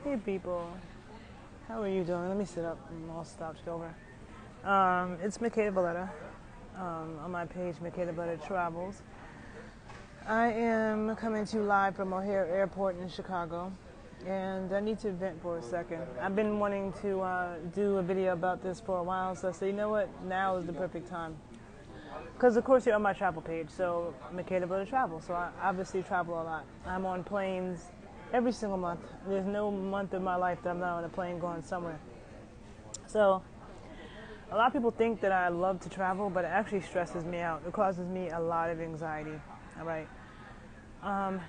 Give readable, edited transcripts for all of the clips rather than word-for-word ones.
Hey people, how are you doing? Let me sit up. I'm all slouched over. It's Makeda Valletta on my page, Makeda Valletta Travels. I am coming to you live from O'Hare Airport in Chicago, and I need to vent for a second. I've been wanting to do a video about this for a while, so I said, you know what? Now is the perfect time. Because, of course, you're on my travel page, so Makeda Valletta Travel. So I obviously travel a lot. I'm on planes every single month. There's no month of my life that I'm not on a plane going somewhere. So a lot of people think that I love to travel, but it actually stresses me out. It causes me a lot of anxiety. All right.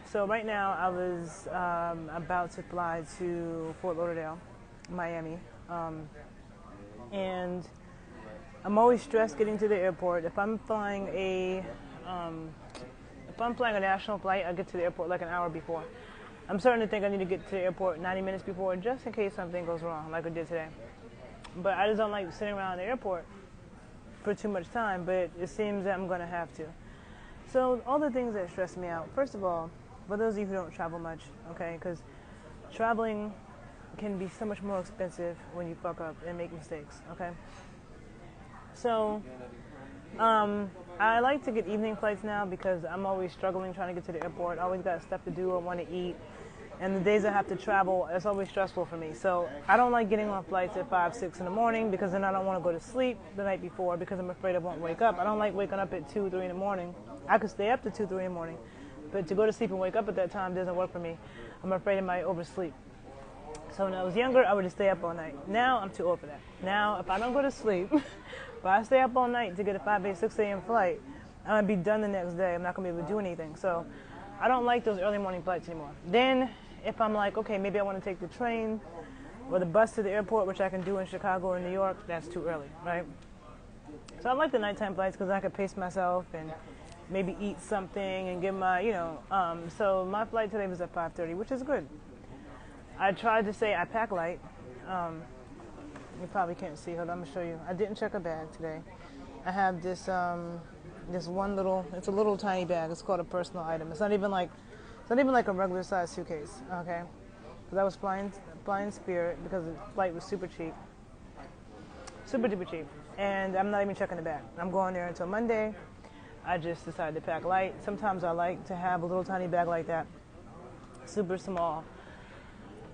So right now I was about to fly to Fort Lauderdale, Miami, and I'm always stressed getting to the airport. If I'm flying a national flight, I get to the airport like an hour before. I'm starting to think I need to get to the airport 90 minutes before, just in case something goes wrong, like I did today. But I just don't like sitting around the airport for too much time, but it seems that I'm going to have to. So all the things that stress me out, first of all, for those of you who don't travel much, okay, because traveling can be so much more expensive when you fuck up and make mistakes, okay? So I like to get evening flights now because I'm always struggling trying to get to the airport. I always got stuff to do. I want to eat. And the days I have to travel, it's always stressful for me. So I don't like getting on flights at 5, 6 in the morning because then I don't want to go to sleep the night before because I'm afraid I won't wake up. I don't like waking up at 2, 3 in the morning. I could stay up to 2, 3 in the morning. But to go to sleep and wake up at that time doesn't work for me. I'm afraid I might oversleep. So when I was younger, I would just stay up all night. Now I'm too old for that. Now if I don't go to sleep, if I stay up all night to get a 5 a.m., 6 a.m. flight, I'm going to be done the next day. I'm not going to be able to do anything. So I don't like those early morning flights anymore. Then if I'm like, okay, maybe I want to take the train or the bus to the airport, which I can do in Chicago or New York, that's too early, right? So I like the nighttime flights because I can pace myself and maybe eat something and get my, so my flight today was at 5:30, which is good. I tried to say I pack light. You probably can't see. Hold on, I'm going to show you. I didn't check a bag today. I have this one little, it's a little tiny bag. It's called a personal item. It's not even like a regular size suitcase, okay? Because I was flying Spirit because the flight was super cheap. Super duper cheap. And I'm not even checking the bag. I'm going there until Monday. I just decided to pack light. Sometimes I like to have a little tiny bag like that. Super small.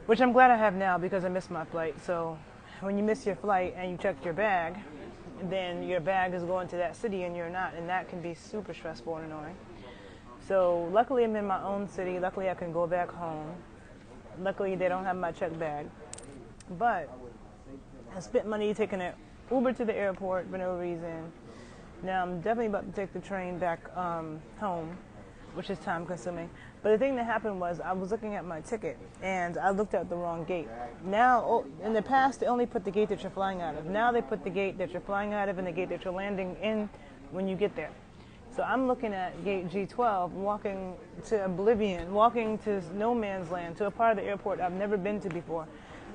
Which I'm glad I have now because I missed my flight. So when you miss your flight and you check your bag, then your bag is going to that city and you're not. And that can be super stressful and annoying. So luckily I'm in my own city. Luckily I can go back home. Luckily they don't have my checked bag. But I spent money taking an Uber to the airport for no reason. Now I'm definitely about to take the train back home, which is time consuming. But the thing that happened was I was looking at my ticket and I looked at the wrong gate. Now, in the past, they only put the gate that you're flying out of. Now they put the gate that you're flying out of and the gate that you're landing in when you get there. So I'm looking at gate G12, walking to oblivion, walking to no man's land, to a part of the airport I've never been to before,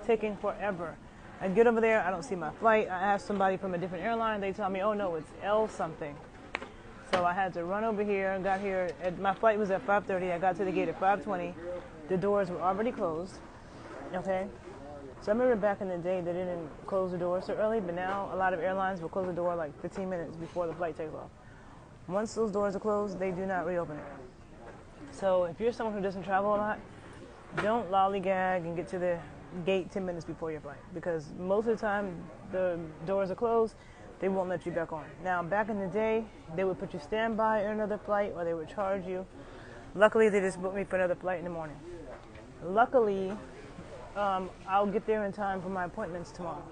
taking forever. I get over there, I don't see my flight. I ask somebody from a different airline, they tell me, oh no, it's L something. So I had to run over here, got here, my flight was at 5:30, I got to the gate at 5:20. The doors were already closed, okay? So I remember back in the day they didn't close the doors so early, but now a lot of airlines will close the door like 15 minutes before the flight takes off. Once those doors are closed, they do not reopen it. So if you're someone who doesn't travel a lot, don't lollygag and get to the gate 10 minutes before your flight because most of the time the doors are closed, they won't let you back on. Now, back in the day, they would put you standby on another flight or they would charge you. Luckily, they just booked me for another flight in the morning. Luckily, I'll get there in time for my appointments tomorrow.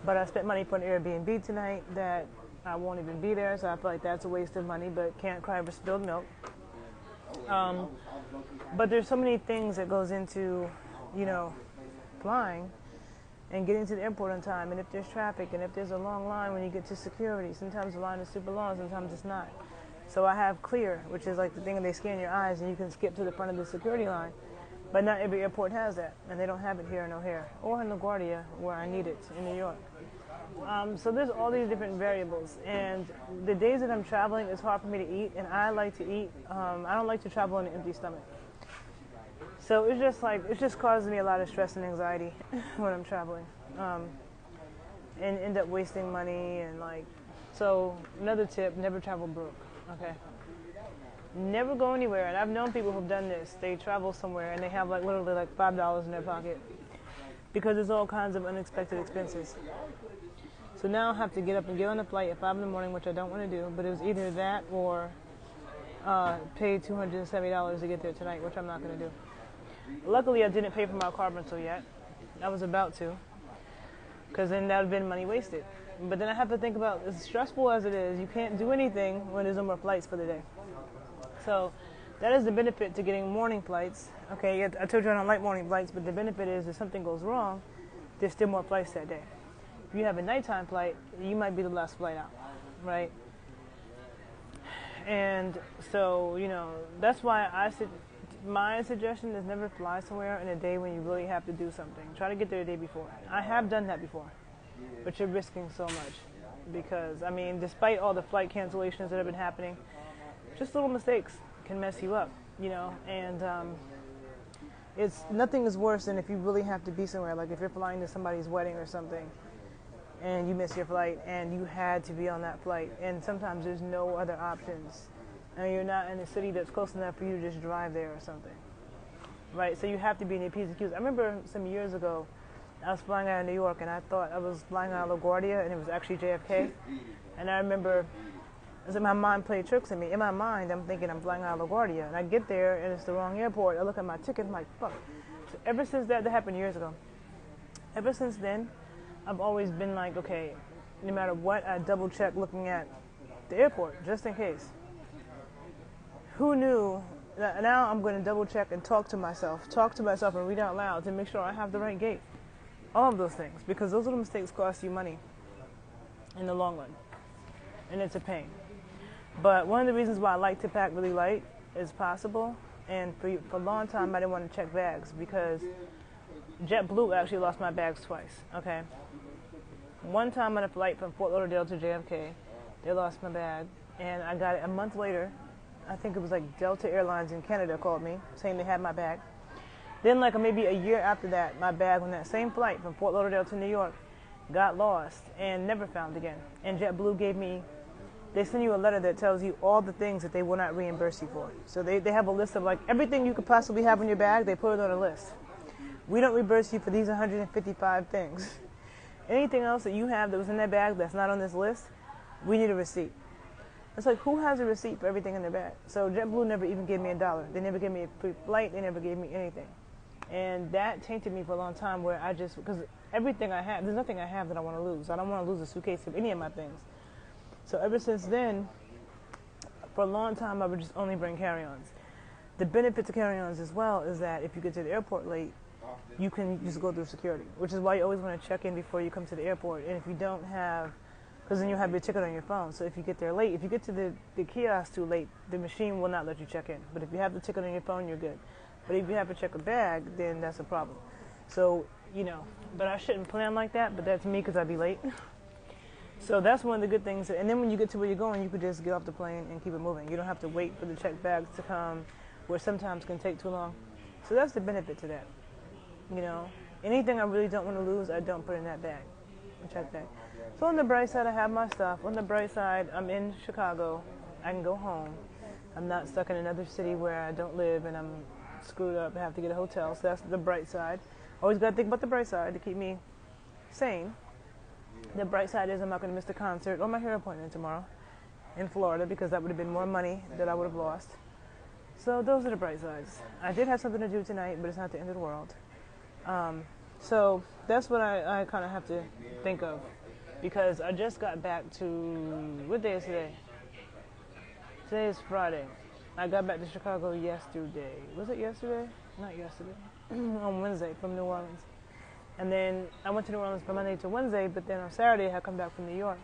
But I spent money for an Airbnb tonight that I won't even be there, so I feel like that's a waste of money, but can't cry over spilled milk. But there's so many things that goes into, flying and getting to the airport on time, and if there's traffic, and if there's a long line when you get to security, sometimes the line is super long, sometimes it's not. So I have Clear, which is like the thing that they scan your eyes and you can skip to the front of the security line. But not every airport has that, and they don't have it here in O'Hare or in LaGuardia where I need it in New York. So there's all these different variables, and the days that I'm traveling, it's hard for me to eat, and I like to eat. I don't like to travel on an empty stomach. So it's just like, it's just causing me a lot of stress and anxiety when I'm traveling, and end up wasting money and like. So another tip: never travel broke. Okay. Never go anywhere. And I've known people who've done this. They travel somewhere and they have like literally like $5 in their pocket because there's all kinds of unexpected expenses. So now I have to get up and get on a flight at 5 in the morning, which I don't want to do. But it was either that or pay $270 to get there tonight, which I'm not going to do. Luckily, I didn't pay for my car rental yet. I was about to, because then that would have been money wasted. But then I have to think about, as stressful as it is, you can't do anything when there's no more flights for the day. So that is the benefit to getting morning flights. Okay, I told you I don't like morning flights, but the benefit is if something goes wrong, there's still more flights that day. If you have a nighttime flight, you might be the last flight out, right? And so, you know, that's why my suggestion is never fly somewhere in a day when you really have to do something. Try to get there the day before. I have done that before, but you're risking so much because, I mean, despite all the flight cancellations that have been happening, just little mistakes can mess you up, you know, and nothing is worse than if you really have to be somewhere, like if you're flying to somebody's wedding or something and you miss your flight and you had to be on that flight, and sometimes there's no other options and you're not in a city that's close enough for you to just drive there or something, right? So you have to be in your P's and Q's. I remember some years ago I was flying out of New York and I thought I was flying out of LaGuardia and it was actually JFK, and I remember as my mind played tricks on me. In my mind, I'm thinking I'm flying out of LaGuardia, and I get there and it's the wrong airport. I look at my ticket, I'm like, fuck. So ever since that happened years ago, ever since then, I've always been like, okay, no matter what, I double check looking at the airport, just in case. Who knew? Now I'm going to double check and talk to myself and read out loud to make sure I have the right gate. All of those things, because those little mistakes cost you money in the long run, and it's a pain. But one of the reasons why I like to pack really light is possible, and for a long time I didn't want to check bags because JetBlue actually lost my bags twice, okay? One time on a flight from Fort Lauderdale to JFK, they lost my bag, and I got it a month later. I think it was like Delta Airlines in Canada called me saying they had my bag. Then like maybe a year after that, my bag on that same flight from Fort Lauderdale to New York got lost and never found again. And JetBlue gave me, they send you a letter that tells you all the things that they will not reimburse you for. So they have a list of like everything you could possibly have in your bag, they put it on a list. We don't reimburse you for these 155 things. Anything else that you have that was in that bag that's not on this list, we need a receipt. It's like, who has a receipt for everything in their bag? So JetBlue never even gave me $1. They never gave me a free flight. They never gave me anything. And that tainted me for a long time where I just, because everything I have, there's nothing I have that I want to lose. I don't want to lose a suitcase of any of my things. So ever since then, for a long time, I would just only bring carry-ons. The benefit to carry-ons as well is that if you get to the airport late, you can just go through security, which is why you always want to check in before you come to the airport. And if you don't have, because then you have your ticket on your phone. So if you get there late, if you get to the kiosk too late, the machine will not let you check in. But if you have the ticket on your phone, you're good. But if you have to check a bag, then that's a problem. So, you know, but I shouldn't plan like that, but that's me because I'd be late. So that's one of the good things. And then when you get to where you're going, you could just get off the plane and keep it moving. You don't have to wait for the checked bags to come, which sometimes can take too long. So that's the benefit to that. You know, anything I really don't want to lose, I don't put in that bag, a check bag. So on the bright side, I have my stuff. On the bright side, I'm in Chicago. I can go home. I'm not stuck in another city where I don't live and I'm screwed up and have to get a hotel. So that's the bright side. Always got to think about the bright side to keep me sane. The bright side is I'm not going to miss the concert or my hair appointment tomorrow in Florida because that would have been more money that I would have lost. So those are the bright sides. I did have something to do tonight, but it's not the end of the world. So that's what I kind of have to think of, because I just got back to, what day is today? Today is Friday. I got back to Chicago yesterday. Was it yesterday? Not yesterday. On Wednesday from New Orleans. And then I went to New Orleans from Monday to Wednesday, but then on Saturday I come back from New York.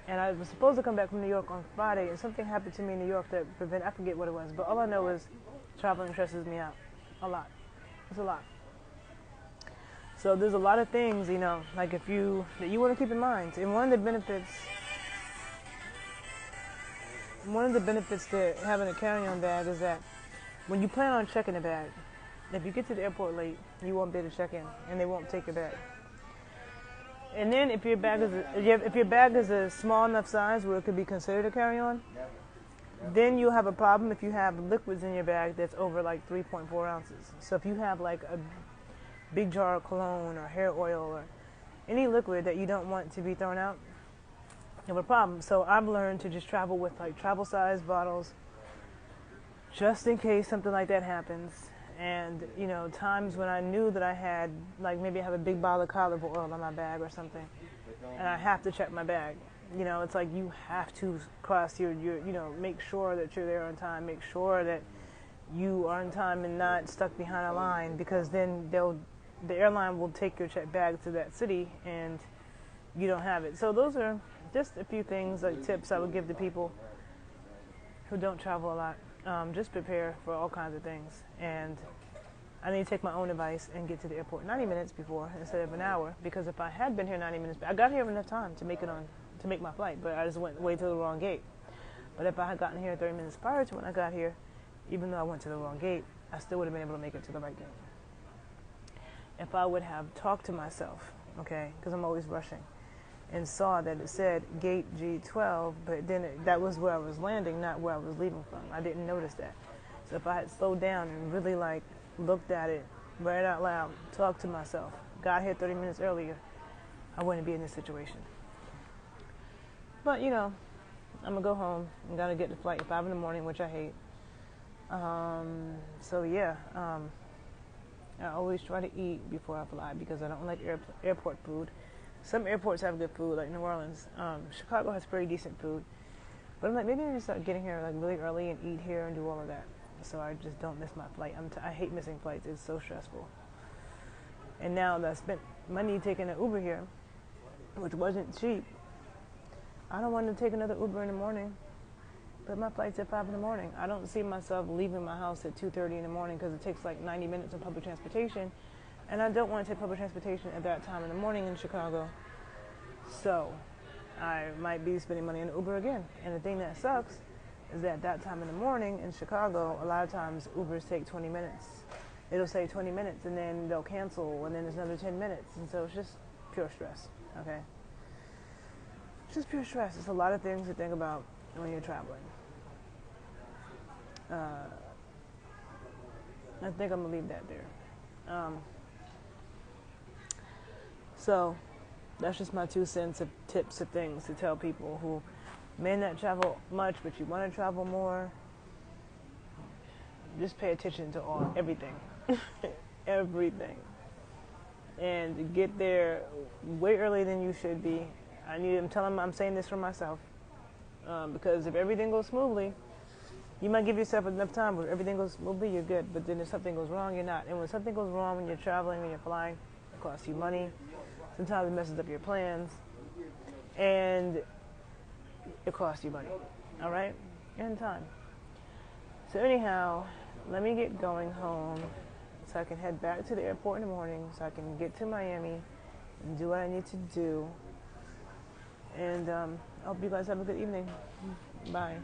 And I was supposed to come back from New York on Friday, and something happened to me in New York that I forget what it was, but all I know is traveling stresses me out a lot. It's a lot. So there's a lot of things, you know, like that you want to keep in mind. And one of the benefits to having a carry-on bag is that when you plan on checking a bag, If you get to the airport late, you won't be able to check in, and they won't take your bag. And then if your bag is a small enough size where it could be considered a carry-on, then you'll have a problem if you have liquids in your bag that's over like 3.4 ounces. So if you have like a big jar of cologne or hair oil or any liquid that you don't want to be thrown out, you have a problem. So I've learned to just travel with like travel size bottles just in case something like that happens. And, you know, times when I knew that I had, like maybe I have a big bottle of olive oil in my bag or something, and I have to check my bag. You know, it's like you have to cross your you know, make sure that you're there on time, make sure that you are on time and not stuck behind a line, because then the airline will take your checked bag to that city and you don't have it. So those are just a few things, like tips I would give to people who don't travel a lot. Just prepare for all kinds of things. And I need to take my own advice and get to the airport 90 minutes before instead of an hour, because if I had been here 90 minutes, I got here enough time to make my flight, but I just went way to the wrong gate. But if I had gotten here 30 minutes prior to when I got here, even though I went to the wrong gate, I still would have been able to make it to the right gate. If I would have talked to myself, okay, because I'm always rushing, and saw that it said gate G12, but then that was where I was landing, not where I was leaving from. I didn't notice that. So if I had slowed down and really like looked at it, read it out loud, talked to myself, got here 30 minutes earlier, I wouldn't be in this situation. But, you know, I'm going to go home. I'm going to get the flight at 5 in the morning, which I hate. So, yeah, I always try to eat before I fly because I don't like airport food. Some airports have good food, like New Orleans. Chicago has pretty decent food. But I'm like, maybe I need to start getting here like really early and eat here and do all of that, so I just don't miss my flight. I hate missing flights. It's so stressful. And now that I spent money taking an Uber here, which wasn't cheap, I don't want to take another Uber in the morning. But my flight's at 5 in the morning. I don't see myself leaving my house at 2:30 in the morning because it takes like 90 minutes on public transportation. And I don't want to take public transportation at that time in the morning in Chicago. So I might be spending money on Uber again. And the thing that sucks is that time in the morning in Chicago, a lot of times Ubers take 20 minutes. It'll say 20 minutes and then they'll cancel and then there's another 10 minutes. And so it's just pure stress, okay? It's just pure stress. It's a lot of things to think about when you're traveling. I think I'm going to leave that there. So that's just my 2 cents of tips of things to tell people who may not travel much, but you want to travel more. Just pay attention to everything. Everything. And get there way earlier than you should be. I'm saying this for myself. Because if everything goes smoothly, you might give yourself enough time where everything goes smoothly, you're good. But then if something goes wrong, you're not. And when something goes wrong when you're traveling, when you're flying, it costs you money. Sometimes it messes up your plans. And it costs you money. All right? And time. So anyhow, let me get going home so I can head back to the airport in the morning so I can get to Miami and do what I need to do. And I hope you guys have a good evening. Bye.